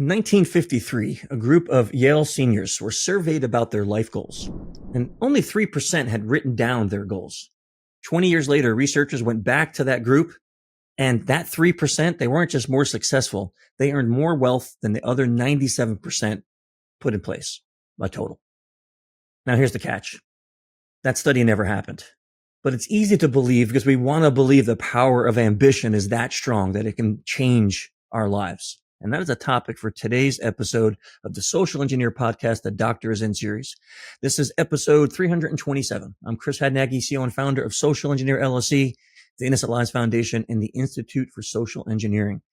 In 1953, a group of Yale seniors were surveyed about their life goals, and only 3% had written down their goals. 20 years later, researchers went back to that group, and that 3%, they weren't just more successful, they earned more wealth than the other 97% put in place by total. Now, here's the catch. That study never happened. But it's easy to believe because we want to believe the power of ambition is that strong that it can change our lives. And that is a topic for today's episode of the Social Engineer Podcast, the Doctor is in series. This is episode 327. I'm Chris Hadnagy, CEO and founder of Social Engineer LLC, the Innocent Lives Foundation, and the Institute for Social Engineering.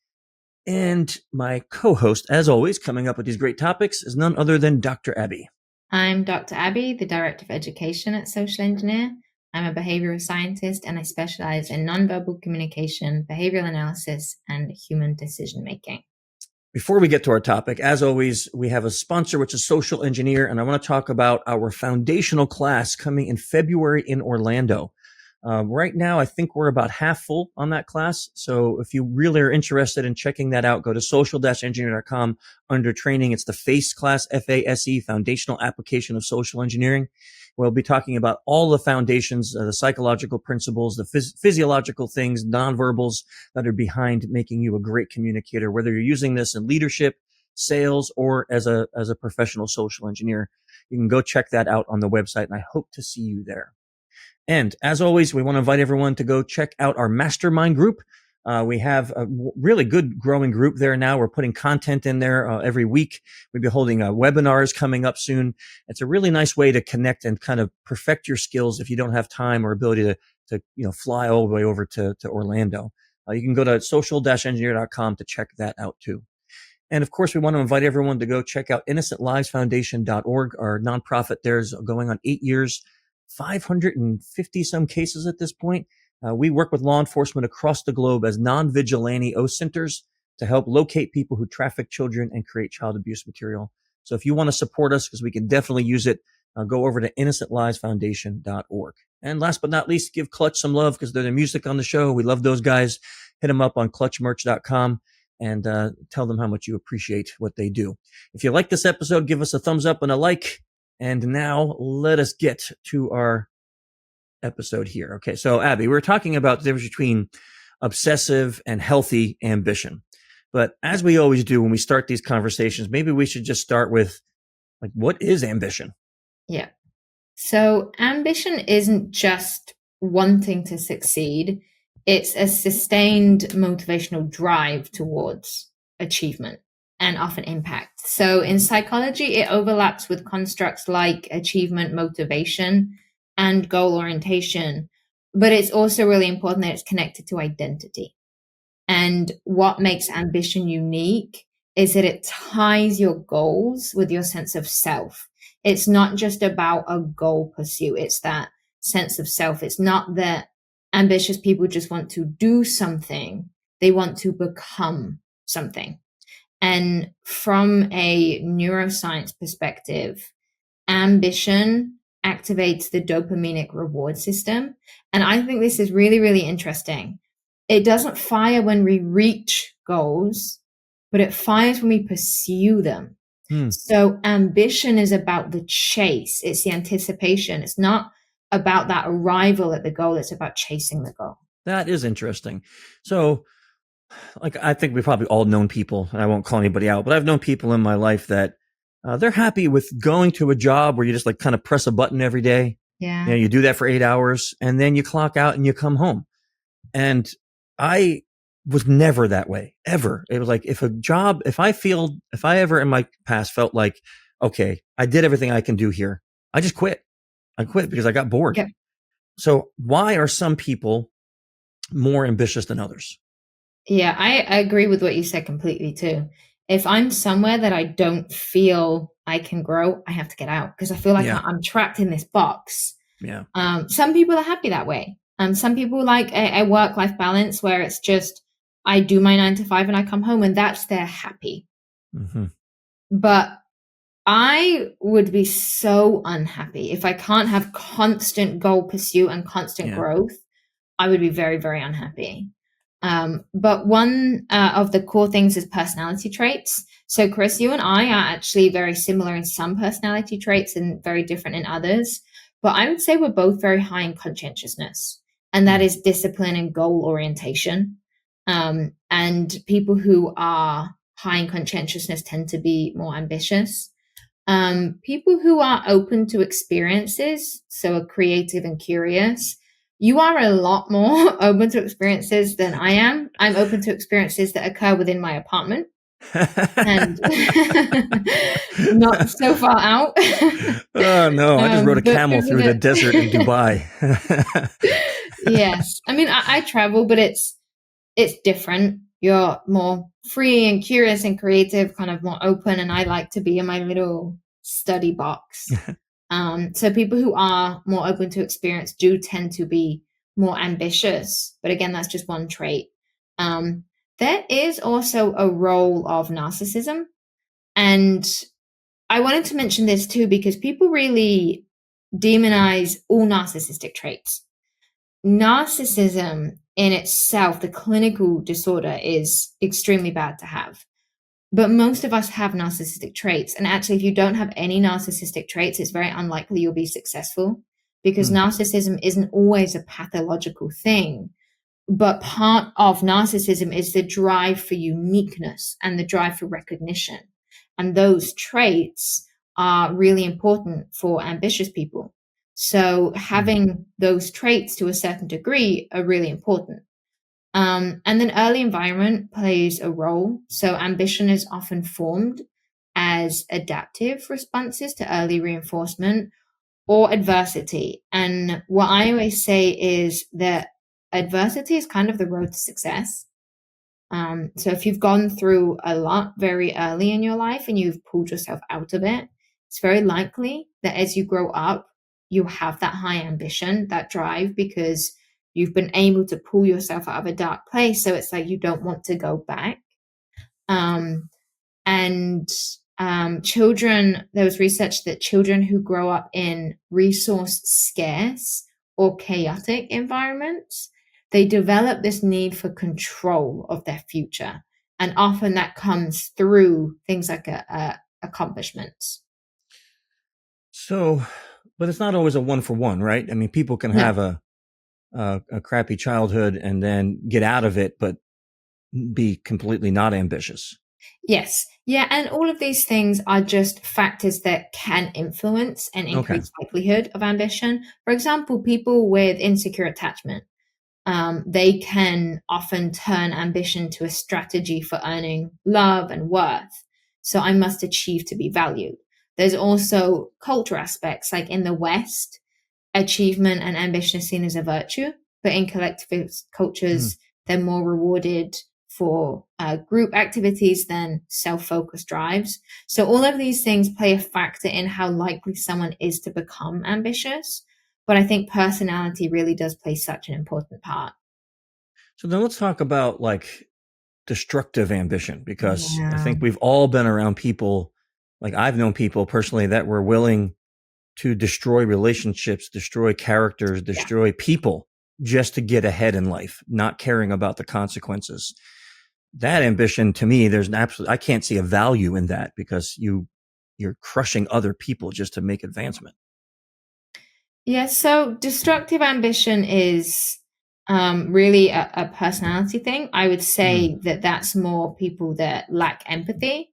And my co-host, as always, coming up with these great topics is none other than Dr. Abbie. I'm Dr. Abbie, the Director of Education at Social Engineer. I'm a behavioral scientist and I specialize in nonverbal communication, behavioral analysis, and human decision making. Before we get to our topic, as always, we have a sponsor, which is Social Engineer, and I want to talk about our foundational class coming in February in Orlando. Right now, I think we're about half full on that class. So if you really are interested in checking that out, go to social-engineer.com. Under training, it's the FACE class, FASE, Foundational Application of Social Engineering. We'll be talking about all the foundations, the psychological principles, the physiological things, nonverbals that are behind making you a great communicator, whether you're using this in leadership, sales, or as a professional social engineer. You can go check that out on the website, and I hope to see you there. And as always, we want to invite everyone to go check out our mastermind group. We have a really good growing group there now. We're putting content in there every week. We'll be holding webinars coming up soon. It's a really nice way to connect and kind of perfect your skills if you don't have time or ability to fly all the way over to Orlando. You can go to social-engineer.com to check that out too. And of course, we want to invite everyone to go check out innocentlivesfoundation.org. Our nonprofit there is going on 8 years. 550 some cases at this point. We work with law enforcement across the globe as non-vigilante OSINTers to help locate people who traffic children and create child abuse material. So if you want to support us, because we can definitely use it, go over to innocentlivesfoundation.org. And last but not least, give Clutch some love because they're the music on the show. We love those guys. Hit them up on clutchmerch.com and tell them how much you appreciate what they do. If you like this episode, give us a thumbs up and a like. And now let us get to our episode here. Okay. So Abbie, we're talking about the difference between obsessive and healthy ambition. But as we always do when we start these conversations, maybe we should just start with what is ambition? Yeah. So ambition isn't just wanting to succeed. It's a sustained motivational drive towards achievement and often impact. So in psychology, it overlaps with constructs like achievement, motivation, and goal orientation. But it's also really important that it's connected to identity. And what makes ambition unique is that it ties your goals with your sense of self. It's not just about a goal pursuit. It's that sense of self. It's not that ambitious people just want to do something. They want to become something. And from a neuroscience perspective, ambition activates the dopaminic reward system. And I think this is really, really interesting. It doesn't fire when we reach goals, but it fires when we pursue them. So ambition is about the chase. It's the anticipation. It's not about that arrival at the goal. It's about chasing the goal. That is interesting. So I think we've probably all known people, and I won't call anybody out, but I've known people in my life that they're happy with going to a job where you just kind of press a button every day. Yeah. You do that for 8 hours and then you clock out and you come home. And I was never that way, ever. It was like if I ever in my past felt like, okay, I did everything I can do here, I just quit. I quit because I got bored. Okay. So why are some people more ambitious than others? Yeah, I agree with what you said completely too. If I'm somewhere that I don't feel I can grow, I have to get out because I feel like I'm trapped in this box. Yeah. Some people are happy that way. Some people like a work-life balance where it's just, I do my 9 to 5 and I come home and that's their happy. Mm-hmm. But I would be so unhappy if I can't have constant goal pursuit and constant growth. I would be very, very unhappy. But one of the core things is personality traits. So, Chris, you and I are actually very similar in some personality traits and very different in others. But I would say we're both very high in conscientiousness, and that is discipline and goal orientation. And people who are high in conscientiousness tend to be more ambitious. People who are open to experiences, so are creative and curious, you are a lot more open to experiences than I am. I'm open to experiences that occur within my apartment and not so far out. Oh no, I just rode a camel through the desert in Dubai. Yes. I mean, I travel, but it's different. You're more free and curious and creative, kind of more open, and I like to be in my little study box. So people who are more open to experience do tend to be more ambitious. But again, that's just one trait. There is also a role of narcissism. And I wanted to mention this too, because people really demonize all narcissistic traits. Narcissism in itself, the clinical disorder, is extremely bad to have. But most of us have narcissistic traits. And actually, if you don't have any narcissistic traits, it's very unlikely you'll be successful, because narcissism isn't always a pathological thing. But part of narcissism is the drive for uniqueness and the drive for recognition. And those traits are really important for ambitious people. So having those traits to a certain degree are really important. And then early environment plays a role. So ambition is often formed as adaptive responses to early reinforcement or adversity. And what I always say is that adversity is kind of the road to success. So if you've gone through a lot very early in your life and you've pulled yourself out of it, it's very likely that as you grow up, you have that high ambition, that drive, because you've been able to pull yourself out of a dark place. So it's like you don't want to go back. Children, there was research that children who grow up in resource scarce or chaotic environments, they develop this need for control of their future. And often that comes through things like accomplishments. So, but it's not always a 1-for-1, right? I mean, people can have a crappy childhood and then get out of it, but be completely not ambitious. Yes. Yeah. And all of these things are just factors that can influence and increase likelihood of ambition. For example, people with insecure attachment, they can often turn ambition to a strategy for earning love and worth. So I must achieve to be valued. There's also culture aspects, like in the West, achievement and ambition is seen as a virtue, but in collectivist cultures, they're more rewarded for group activities than self-focused drives. So all of these things play a factor in how likely someone is to become ambitious. But I think personality really does play such an important part. So then let's talk about like destructive ambition, because I think we've all been around people, like I've known people personally that were willing to destroy relationships, destroy characters, destroy people just to get ahead in life, not caring about the consequences. That ambition, to me, there's an absolute, I can't see a value in that, because you're crushing other people just to make advancement. Yeah, so destructive ambition is really a personality thing. I would say that that's more people that lack empathy.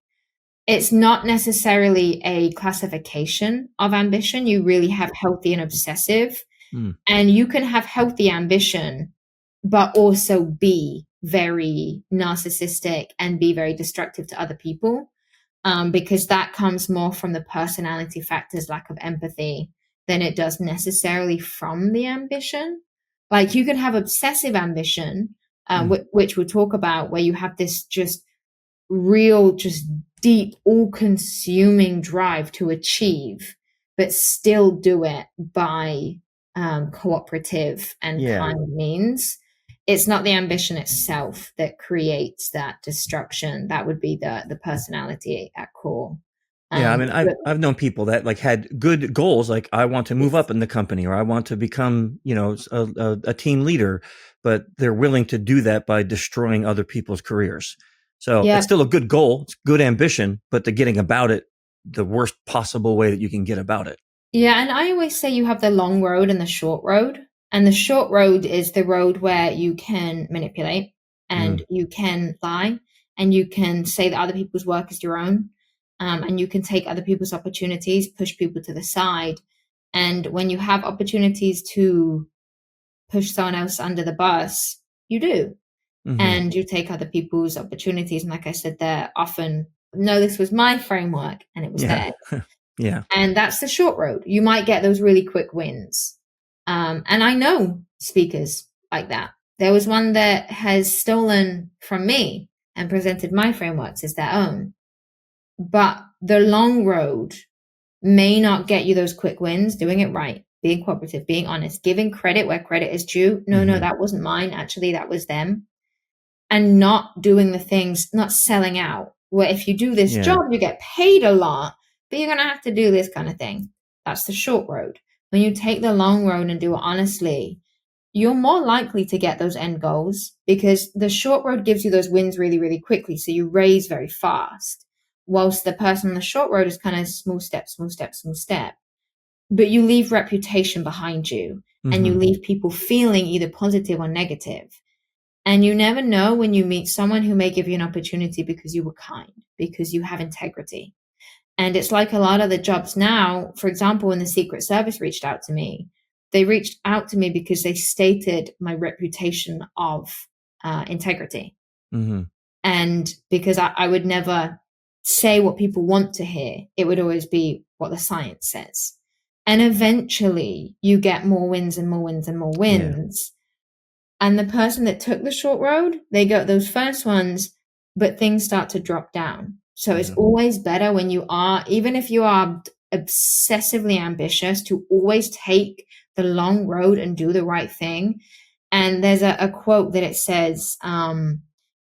It's not necessarily a classification of ambition. You really have healthy and obsessive, and you can have healthy ambition, but also be very narcissistic and be very destructive to other people, because that comes more from the personality factors, lack of empathy, than it does necessarily from the ambition. Like you can have obsessive ambition, which we'll talk about, where you have this just real, just deep, all-consuming drive to achieve, but still do it by cooperative and kind means. It's not the ambition itself that creates that destruction. That would be the personality at core. Yeah, I mean, But I've known people that like had good goals, like I want to move up in the company, or I want to become, a team leader, but they're willing to do that by destroying other people's careers. So it's yeah, still a good goal, it's good ambition, but they're getting about it the worst possible way that you can get about it. yeah, and I always say you have the long road and the short road. And the short road is the road where you can manipulate and Mm, you can lie and you can say that other people's work is your own. And you can take other people's opportunities, push people to the side. And when you have opportunities to push someone else under the bus, you do. hmm. And you take other people's opportunities. And like I said, they're often, no, this was my framework and it was Yeah. theirs. Yeah. And that's the short road. You might get those really quick wins. And I know speakers like that. There was one that has stolen from me and presented my frameworks as their own. But the long road may not get you those quick wins, doing it right, being cooperative, being honest, giving credit where credit is due. No, Hmm. that wasn't mine. Actually, that was them. And not doing the things, not selling out, where if you do this Yeah. job, you get paid a lot, but you're going to have to do this kind of thing. That's the short road. When you take the long road and do it honestly, you're more likely to get those end goals because the short road gives you those wins really, really quickly. So you raise very fast, whilst the person on the short road is kind of small step, small step, small step. But you leave reputation behind you and you Hmm. leave people feeling either positive or negative. And you never know when you meet someone who may give you an opportunity because you were kind, because you have integrity. And it's like a lot of the jobs now, for example, when the Secret Service reached out to me, they reached out to me because they stated my reputation of integrity. Hmm. And because I would never say what people want to hear, it would always be what the science says. And eventually you get more wins and more wins and more Yeah. wins. And the person that took the short road, they got those first ones, but things start to drop down. So it's Yeah. always better when you are, even if you are obsessively ambitious, to always take the long road and do the right thing. And there's a quote that it says,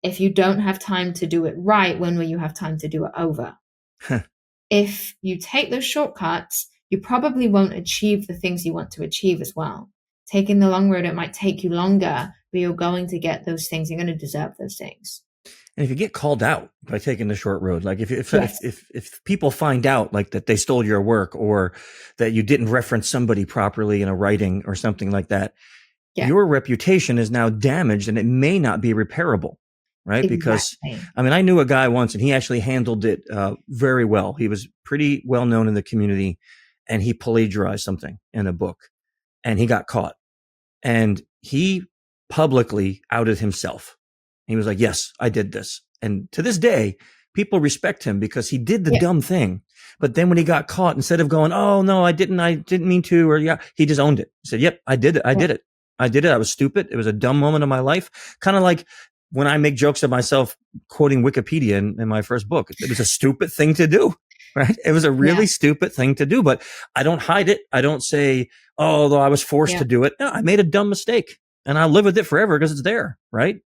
if you don't have time to do it right, when will you have time to do it over? If you take those shortcuts, you probably won't achieve the things you want to achieve as well. Taking the long road, it might take you longer, but you're going to get those things. You're going to deserve those things. And if you get called out by taking the short road, like Yes. if people find out like that they stole your work or that you didn't reference somebody properly in a writing or something like that, Yeah. your reputation is now damaged and it may not be repairable, right? Because Exactly. I mean, I knew a guy once and he actually handled it very well. He was pretty well known in the community and he plagiarized something in a book and he got caught and he publicly outed himself. He was like, yes, I did this. And to this day, people respect him because he did the Yeah. dumb thing. But then when he got caught, instead of going, oh no, I didn't mean to, or yeah, he just owned it. He said, yep, I did it. I Yeah. did it. I did it. I was stupid. It was a dumb moment of my life. Kind of like when I make jokes of myself quoting Wikipedia in my first book. It was a stupid thing to do, right? It was a Yeah. really stupid thing to do, but I don't hide it. I don't say, oh, though I was forced Yeah. to do it. No, I made a dumb mistake and I'll live with it forever because it's there, right?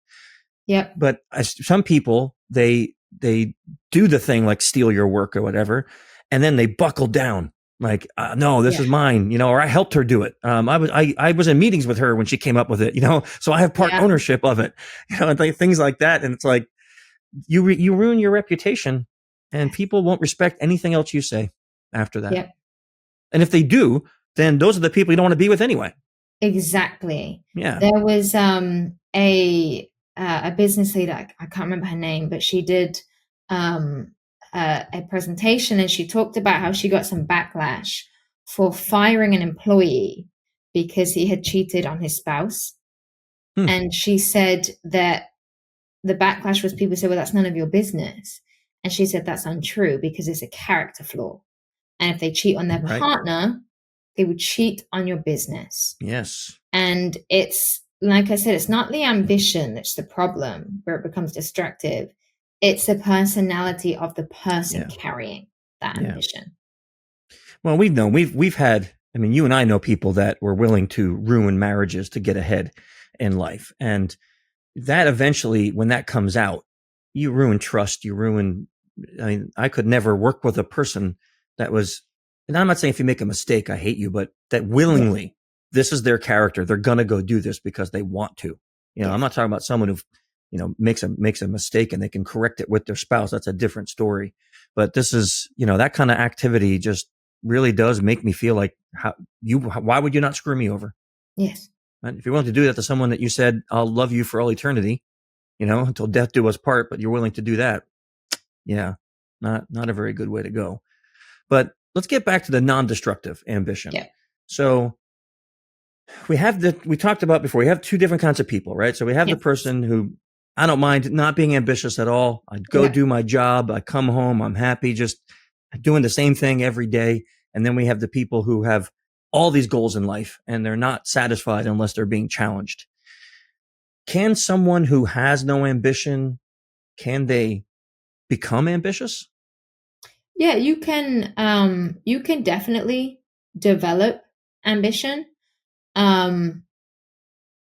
Yep. But some people, they do the thing like steal your work or whatever, and then they buckle down. Like, no, this Yeah. is mine, or I helped her do it. I was in meetings with her when she came up with it, so I have part Yeah. ownership of it, and things like that. And it's like, you ruin your reputation and people won't respect anything else you say after that. Yep. And if they do, then those are the people you don't want to be with anyway. Exactly. Yeah. There was a business leader, I can't remember her name, but she did a presentation and she talked about how she got some backlash for firing an employee because he had cheated on his spouse. And she said that the backlash was people said, well, that's none of your business. And she said that's untrue because it's a character flaw. And if they cheat on their Right. partner, they would cheat on your business. Yes. And it's, like I said, it's not the ambition that's the problem where it becomes destructive. It's the personality of the person carrying that ambition. Well, we've had, I mean, you and I know people that were willing to ruin marriages to get ahead in life. And that eventually, when that comes out, you ruin trust, you ruin I mean, I could never work with a person that was, and I'm not saying if you make a mistake, I hate you, but that Yes. willingly, this is their character. They're going to go do this because they want to. I'm Yes. not talking about someone who, makes a mistake and they can correct it with their spouse. That's a different story. But this is, that kind of activity just really does make me feel like why would you not screw me over? Yes. Right? If you're willing to do that to someone that you said, I'll love you for all eternity, until death do us part, but you're willing to do that. Yeah. Not a very good way to go. But let's get back to the non-destructive ambition. Yeah. So we talked about before, we have two different kinds of people, right? So we have the person who, I don't mind not being ambitious at all. I go do my job. I come home. I'm happy just doing the same thing every day. And then we have the people who have all these goals in life and they're not satisfied unless they're being challenged. Can someone who has no ambition, can they become ambitious? Yeah, you can definitely develop ambition. Often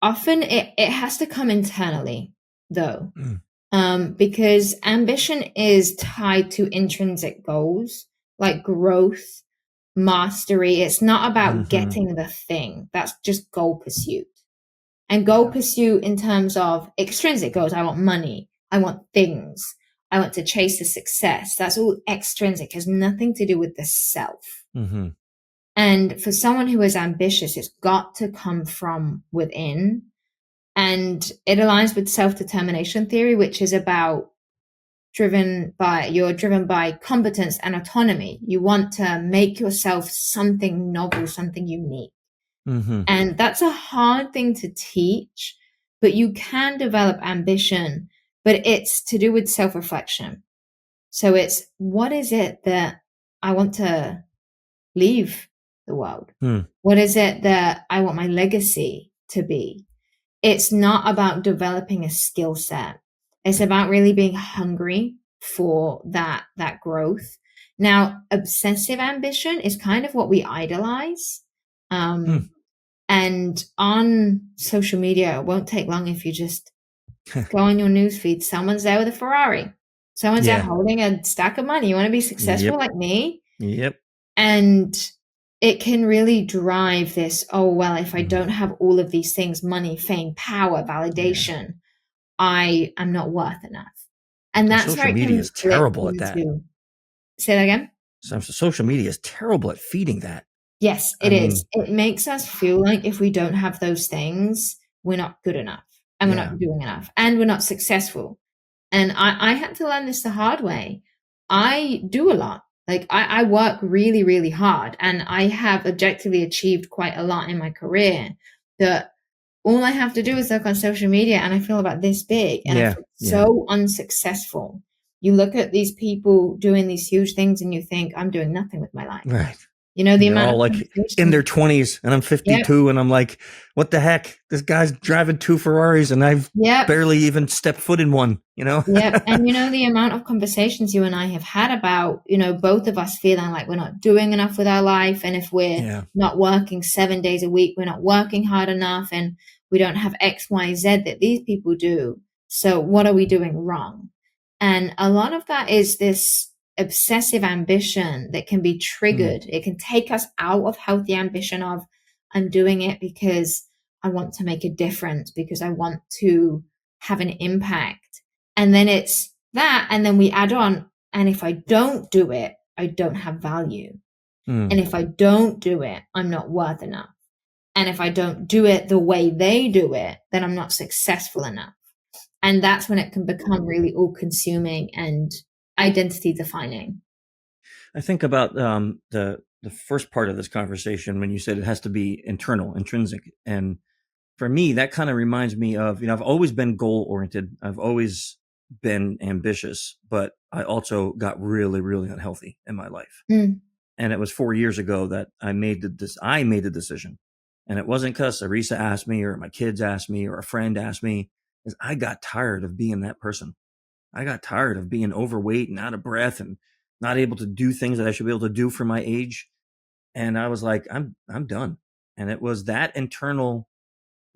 it has to come internally though. Because ambition is tied to intrinsic goals like growth, mastery. It's not about getting the thing. That's just goal pursuit. And goal pursuit in terms of extrinsic goals. I want money. I want things. I want to chase the success. That's all extrinsic. It has nothing to do with the self. And for someone who is ambitious, it's got to come from within. And it aligns with self-determination theory, which is about you're driven by competence and autonomy. You want to make yourself something novel, something unique. And that's a hard thing to teach, but you can develop ambition, but it's to do with self-reflection. So it's, what is it that I want to leave the world? What is it that I want my legacy to be? It's not about developing a skill set. It's about really being hungry for that growth. Now, obsessive ambition is kind of what we idolize. And on social media, it won't take long if you just go on your newsfeed. Someone's there with a Ferrari. Someone's there holding a stack of money. You want to be successful like me? Yep. And it can really drive this, oh, well, if I don't have all of these things, money, fame, power, validation, I am not worth enough. And that's social where it media can is terrible at that. Say that again? Social media is terrible at feeding that. Yes, it is. It makes us feel like if we don't have those things, we're not good enough and we're not doing enough and we're not successful. And I had to learn this the hard way. I do a lot. Like I work really, really hard and I have objectively achieved quite a lot in my career that all I have to do is look on social media and I feel about this big and I feel so unsuccessful. You look at these people doing these huge things and you think, I'm doing nothing with my life. Right. You know, the they're amount all of like in their 20s and I'm 52 and I'm like, what the heck? This guy's driving 2 Ferraris and I've barely even stepped foot in one, Yeah. And the amount of conversations you and I have had about, both of us feeling like we're not doing enough with our life. And if we're not working 7 days a week, we're not working hard enough and we don't have X, Y, Z that these people do. So what are we doing wrong? And a lot of that is this obsessive ambition that can be triggered. It can take us out of healthy ambition of, I'm doing it because I want to make a difference, because I want to have an impact. And then it's that. And then we add on, and if I don't do it, I don't have value. And if I don't do it, I'm not worth enough. And if I don't do it the way they do it, then I'm not successful enough. And that's when it can become really all consuming and identity defining. I think about the first part of this conversation when you said it has to be internal, intrinsic. And for me, that kind of reminds me of, I've always been goal oriented. I've always been ambitious, but I also got really, really unhealthy in my life. And it was 4 years ago that I made the decision. And it wasn't because Arisa asked me or my kids asked me or a friend asked me, is I got tired of being that person. I got tired of being overweight and out of breath and not able to do things that I should be able to do for my age. And I was like, I'm done. And it was that internal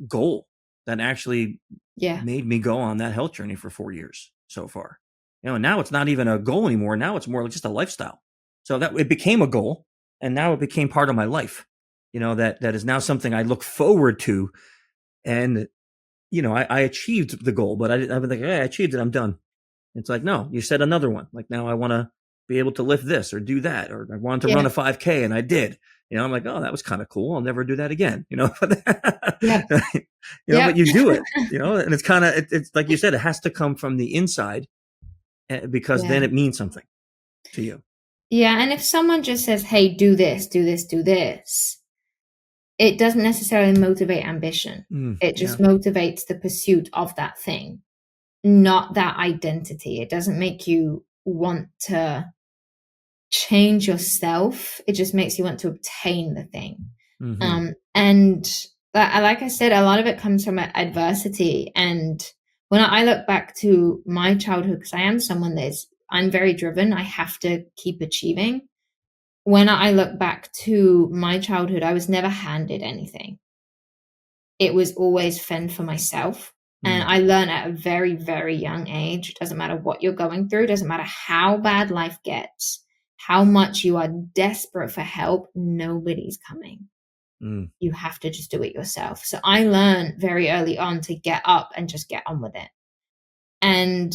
goal that actually made me go on that health journey for 4 years so far. And now it's not even a goal anymore. Now it's more like just a lifestyle. So that it became a goal, and now it became part of my life. That is now something I look forward to. And I achieved the goal, but I've been like, hey, I achieved it, I'm done. It's like, no, you set another one. Like, now I want to be able to lift this or do that, or I wanted to run a 5K and I did. I'm like, oh, that was kind of cool. I'll never do that again. Yeah. But you do it. And it's kind of it's like you said, it has to come from the inside, because then it means something to you. Yeah, and if someone just says, "Hey, do this, do this, do this," it doesn't necessarily motivate ambition. It just motivates the pursuit of that thing, not that identity. It doesn't make you want to change yourself. It just makes you want to obtain the thing. And like I said, a lot of it comes from adversity. And when I look back to my childhood, because I am someone I'm very driven. I have to keep achieving. When I look back to my childhood, I was never handed anything. It was always fend for myself. And I learned at a very, very young age, it doesn't matter what you're going through, it doesn't matter how bad life gets, how much you are desperate for help, nobody's coming. You have to just do it yourself. So I learned very early on to get up and just get on with it. And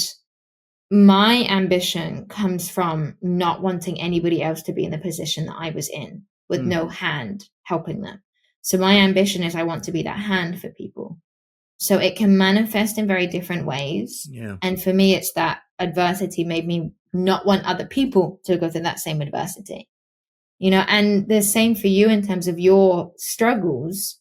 my ambition comes from not wanting anybody else to be in the position that I was in, with no hand helping them. So my ambition is I want to be that hand for people. So it can manifest in very different ways. Yeah. And for me, it's that adversity made me not want other people to go through that same adversity. And the same for you in terms of your struggles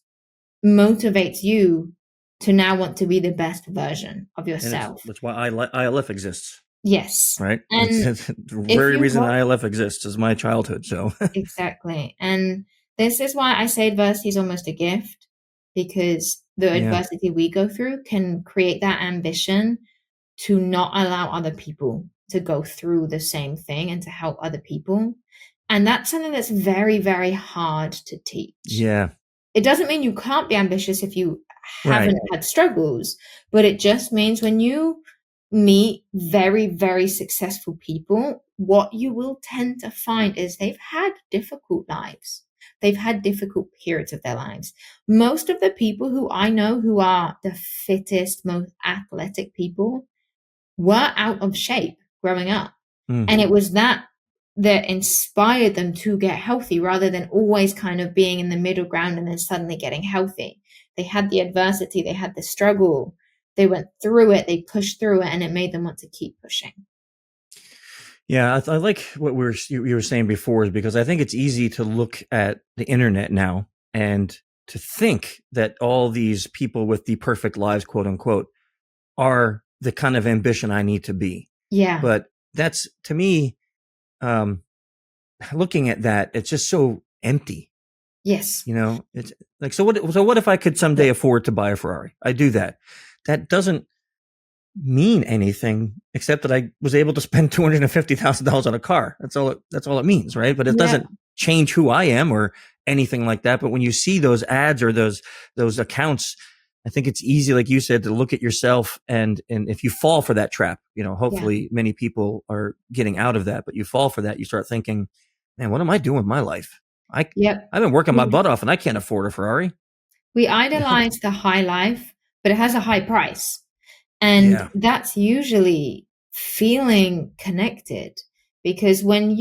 motivates you to now want to be the best version of yourself. That's why ILF exists. Yes. Right. And the very reason ILF exists is my childhood. So exactly. And this is why I say adversity is almost a gift, because the adversity we go through can create that ambition to not allow other people to go through the same thing and to help other people. And that's something that's very, very hard to teach. Yeah. It doesn't mean you can't be ambitious if you haven't had struggles, but it just means when you meet very, very successful people, what you will tend to find is they've had difficult lives. They've had difficult periods of their lives. Most of the people who I know who are the fittest, most athletic people were out of shape growing up. And it was that inspired them to get healthy, rather than always kind of being in the middle ground and then suddenly getting healthy. They had the adversity, they had the struggle, they went through it, they pushed through it, and it made them want to keep pushing. Yeah, I like what you were saying before, is because I think it's easy to look at the internet now and to think that all these people with the perfect lives, quote unquote, are the kind of ambition I need to be. Yeah. But that's, to me, looking at that, it's just so empty. Yes. It's like, so what if I could someday afford to buy a Ferrari? I do that. That doesn't mean anything except that I was able to spend $250,000 on a car. That's all it means, right? But it doesn't change who I am or anything like that. But when you see those ads or those accounts, I think it's easy, like you said, to look at yourself, and if you fall for that trap, hopefully many people are getting out of that, but you fall for that, you start thinking, man, what am I doing with my life? I've been working my butt off and I can't afford a Ferrari. We idolize the high life, but it has a high price. And that's usually feeling connected, because when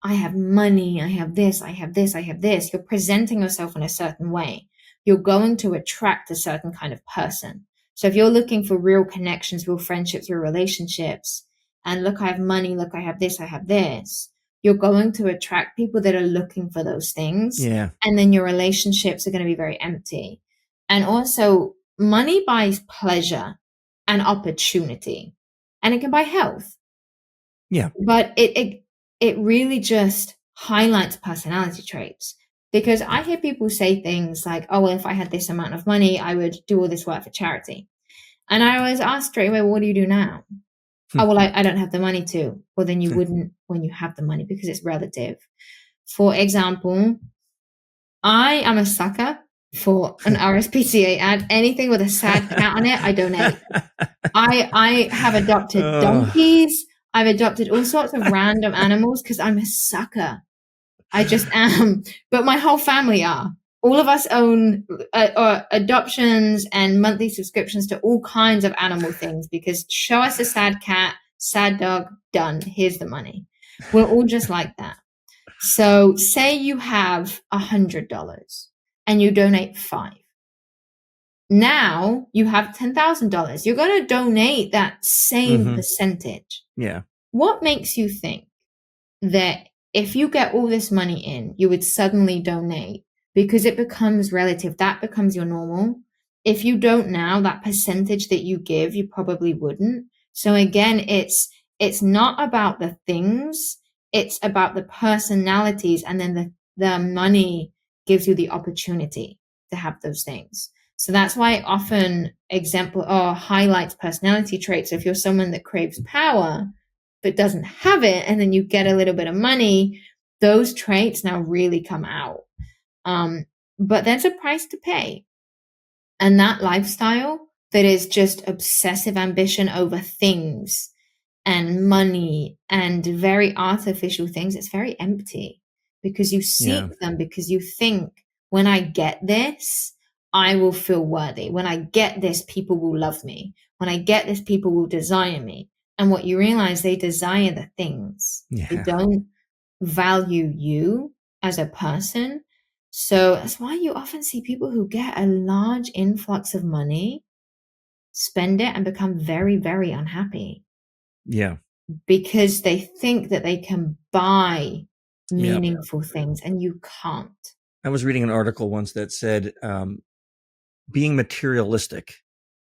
I have money, I have this, I have this, I have this, you're presenting yourself in a certain way. You're going to attract a certain kind of person. So if you're looking for real connections, real friendships, real relationships, and look, I have money, look, I have this, you're going to attract people that are looking for those things. Yeah. And then your relationships are going to be very empty. And also, money buys pleasure and opportunity, and it can buy health. Yeah. But it really just highlights personality traits, because I hear people say things like, oh, well, if I had this amount of money, I would do all this work for charity. And I always ask straight away, well, what do you do now? Oh, well, I don't have the money to. Well, then you wouldn't when you have the money, because it's relative. For example, I am a sucker for an RSPCA ad. Anything with a sad cat on it, I donate. I have adopted donkeys. I've adopted all sorts of random animals because I'm a sucker. I just am. But my whole family are. All of us own adoptions and monthly subscriptions to all kinds of animal things because show us a sad cat, sad dog, done. Here's the money. We're all just like that. So say you have $100 and you donate $5. Now you have $10,000. You're going to donate that same percentage. Yeah. What makes you think that if you get all this money in, you would suddenly donate? Because it becomes relative. That becomes your normal. If you don't now, that percentage that you give, you probably wouldn't. So again, it's not about the things. It's about the personalities. And then the money gives you the opportunity to have those things. So that's why I often highlights personality traits. So if you're someone that craves power, but doesn't have it, and then you get a little bit of money, those traits now really come out. But there's a price to pay. And that lifestyle that is just obsessive ambition over things and money and very artificial things, it's very empty because you seek them because you think, when I get this, I will feel worthy. When I get this, people will love me. When I get this, people will desire me. And what you realize, they desire the things. Yeah. They don't value you as a person. So that's why you often see people who get a large influx of money, spend it, and become very, very unhappy. Yeah. Because they think that they can buy meaningful things, and you can't. I was reading an article once that said being materialistic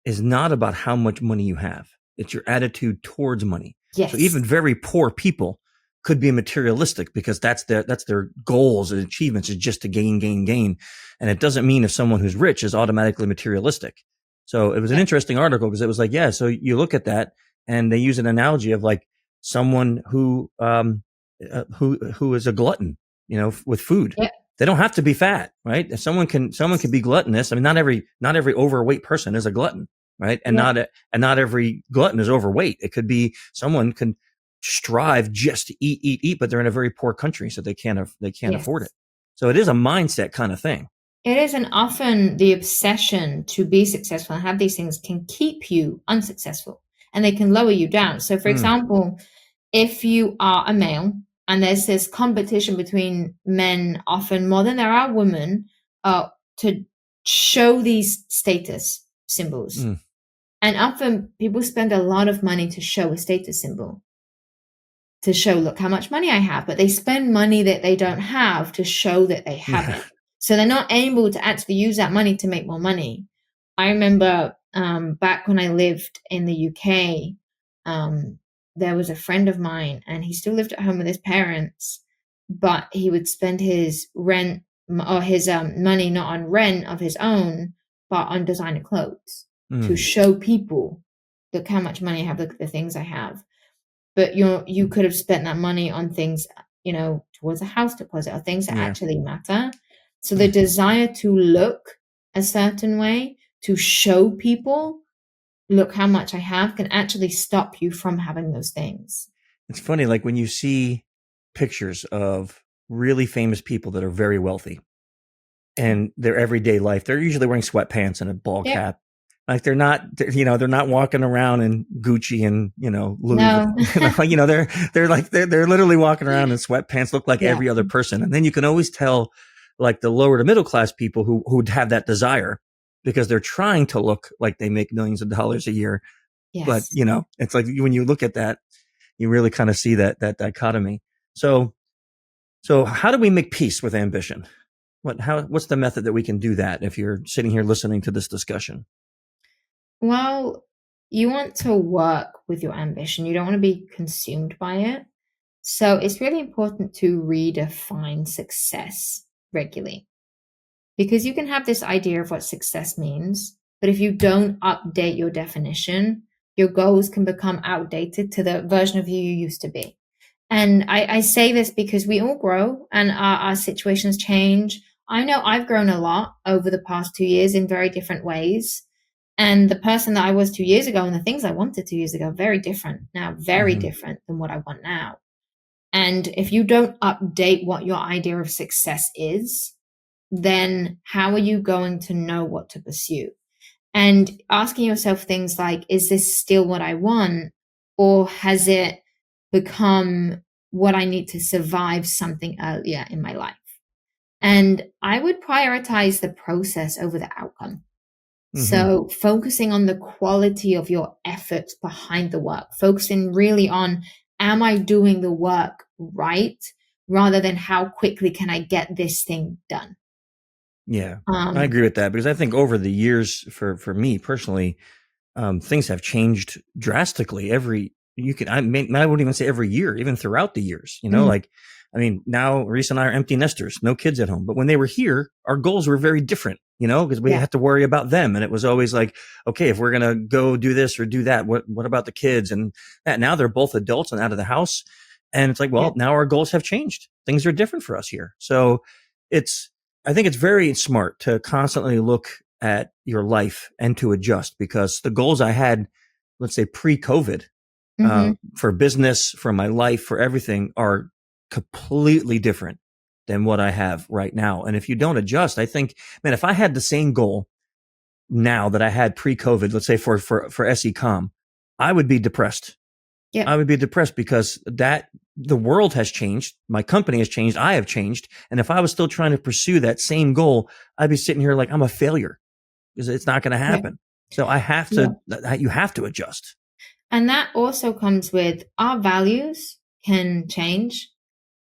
is not about how much money you have. It's your attitude towards money. Yes. So even very poor people could be materialistic because that's their goals and achievements is just to gain. And it doesn't mean if someone who's rich is automatically materialistic. So it was an interesting article because it was like, so you look at that and they use an analogy of like someone who is a glutton, with food. Yeah. They don't have to be fat, right? If someone can be gluttonous. I mean, not every overweight person is a glutton, right? And not every glutton is overweight. It could be someone can strive just to eat, but they're in a very poor country, so they can't afford it. So it is a mindset kind of thing. It is, and often the obsession to be successful and have these things can keep you unsuccessful, and they can lower you down. So, for example, if you are a male, and there's this competition between men, often more than there are women, to show these status symbols. And often people spend a lot of money to show a status symbol, to show, look how much money I have. But they spend money that they don't have to show that they have it. So they're not able to actually use that money to make more money. I remember back when I lived in the UK, there was a friend of mine, and he still lived at home with his parents, but he would spend his rent or his money not on rent of his own, but on designer clothes to show people, look how much money I have, look at the things I have. But you could have spent that money on things, towards a house deposit or things that actually matter. So the desire to look a certain way, to show people, look how much I have, can actually stop you from having those things. It's funny, like when you see pictures of really famous people that are very wealthy and their everyday life, they're usually wearing sweatpants and a ball cap. Like they're not walking around in Gucci and, Louis. No. they're literally walking around in sweatpants, look like every other person. And then you can always tell like the lower to middle class people who have that desire because they're trying to look like they make millions of dollars a year. Yes. But, it's like when you look at that, you really kind of see that dichotomy. So how do we make peace with ambition? What's the method that we can do that if you're sitting here listening to this discussion? Well, you want to work with your ambition. You don't want to be consumed by it. So it's really important to redefine success regularly, because you can have this idea of what success means, but if you don't update your definition, your goals can become outdated to the version of you used to be. And I say this because we all grow and our situations change. I know I've grown a lot over the past 2 years in very different ways. And the person that I was 2 years ago and the things I wanted 2 years ago, very different now, very different than what I want now. And if you don't update what your idea of success is, then how are you going to know what to pursue? And asking yourself things like, is this still what I want? Or has it become what I need to survive something earlier in my life? And I would prioritize the process over the outcome. So focusing on the quality of your efforts behind the work, focusing really on, am I doing the work right? Rather than how quickly can I get this thing done? Yeah, I agree with that, because I think over the years, for me personally, things have changed drastically. I wouldn't even say every year, even throughout the years, like, I mean, now Reese and I are empty nesters, no kids at home. But when they were here, our goals were very different, because we had to worry about them. And it was always like, okay, if we're going to go do this or do that, what about the kids? And that now they're both adults and out of the house. And it's like, well, now our goals have changed. Things are different for us here. So I think it's very smart to constantly look at your life and to adjust, because the goals I had, let's say pre-COVID, for business, for my life, for everything, are completely different than what I have right now. And if you don't adjust, I think, man, if I had the same goal now that I had pre-COVID, let's say for SECom, I would be depressed. Yeah. I would be depressed because the world has changed. My company has changed. I have changed. And if I was still trying to pursue that same goal, I'd be sitting here like I'm a failure, because it's not going to happen. Yeah. So I have to, you have to adjust. And that also comes with our values can change.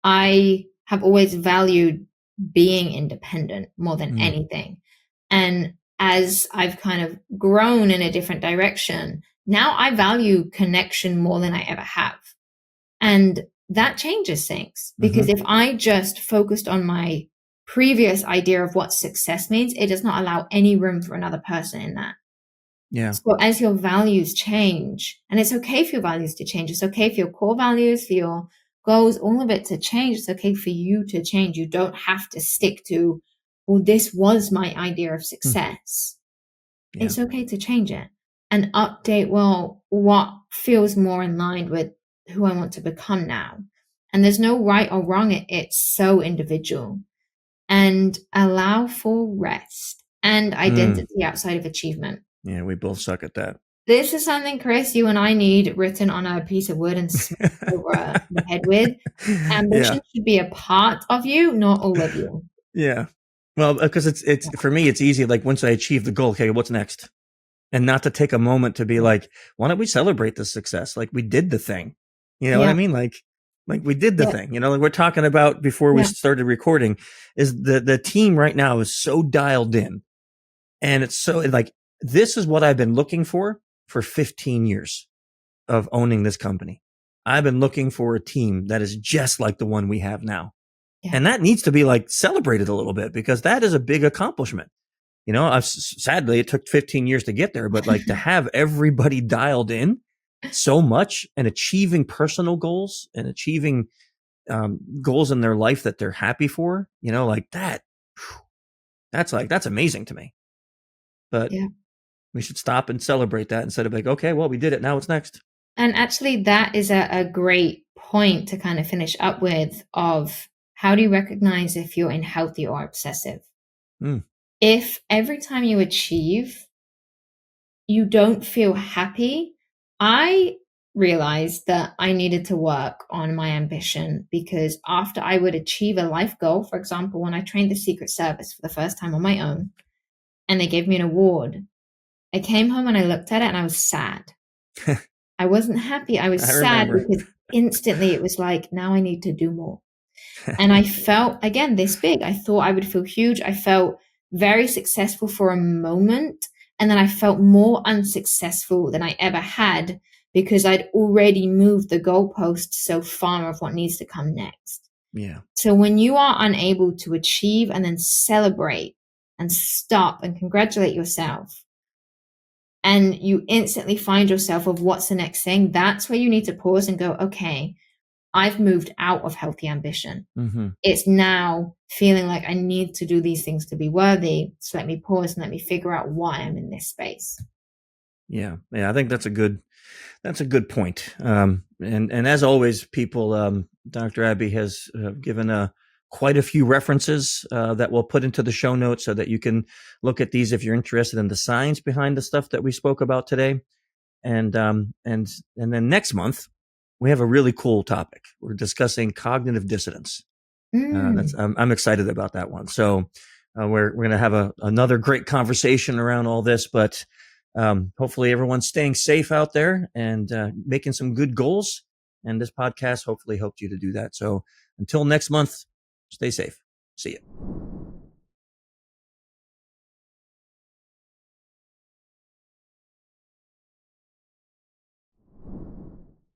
I have always valued being independent more than anything. And as I've kind of grown in a different direction, now I value connection more than I ever have. And that changes things, because if I just focused on my previous idea of what success means, it does not allow any room for another person in that. Yeah. So as your values change, and it's okay for your values to change. It's okay for your core values, for your goals, all of it to change. It's okay for you to change. You don't have to stick to, well, this was my idea of success. It's okay to change it and update, well, what feels more in line with who I want to become now. And there's no right or wrong. It's so individual. And allow for rest and identity outside of achievement. Yeah, we both suck at that. This is something, Chris, you and I need written on a piece of wood and smacked over the head with. Ambition should be a part of you, not all of you. Yeah. Well, because it's for me, it's easy. Like once I achieve the goal, okay, what's next? And not to take a moment to be like, why don't we celebrate the success? Like we did the thing. You know what I mean? Like we did the thing, like we're talking about before we started recording, is the team right now is so dialed in, and it's so like, this is what I've been looking for 15 years of owning this company. I've been looking for a team that is just like the one we have now. Yeah. And that needs to be like celebrated a little bit, because that is a big accomplishment. Sadly, it took 15 years to get there, but like to have everybody dialed in so much and achieving personal goals and achieving goals in their life that they're happy for, like that's amazing to me. But we should stop and celebrate that instead of like, okay, well, we did it. Now what's next? And actually, that is a great point to kind of finish up with, of how do you recognize if you're in healthy or obsessive? If every time you achieve, you don't feel happy, I realized that I needed to work on my ambition, because after I would achieve a life goal, for example, when I trained the Secret Service for the first time on my own, and they gave me an award, I came home and I looked at it and I was sad. I wasn't happy. I was sad because instantly it was like, now I need to do more. And I felt, again, this big. I thought I would feel huge. I felt very successful for a moment. And then I felt more unsuccessful than I ever had, because I'd already moved the goalpost so far of what needs to come next. Yeah. So when you are unable to achieve and then celebrate and stop and congratulate yourself, and you instantly find yourself of what's the next thing, that's where you need to pause and go, okay, I've moved out of healthy ambition. Mm-hmm. It's now feeling like I need to do these things to be worthy. So let me pause and let me figure out why I'm in this space. Yeah. I think that's a good point. And as always, people, Dr. Abbie has given quite a few references that we'll put into the show notes so that you can look at these if you're interested in the science behind the stuff that we spoke about today. And then next month we have a really cool topic. We're discussing cognitive dissonance. I'm excited about that one. So we're going to have another great conversation around all this, but hopefully everyone's staying safe out there and making some good goals. And this podcast hopefully helped you to do that. So until next month, stay safe. See you.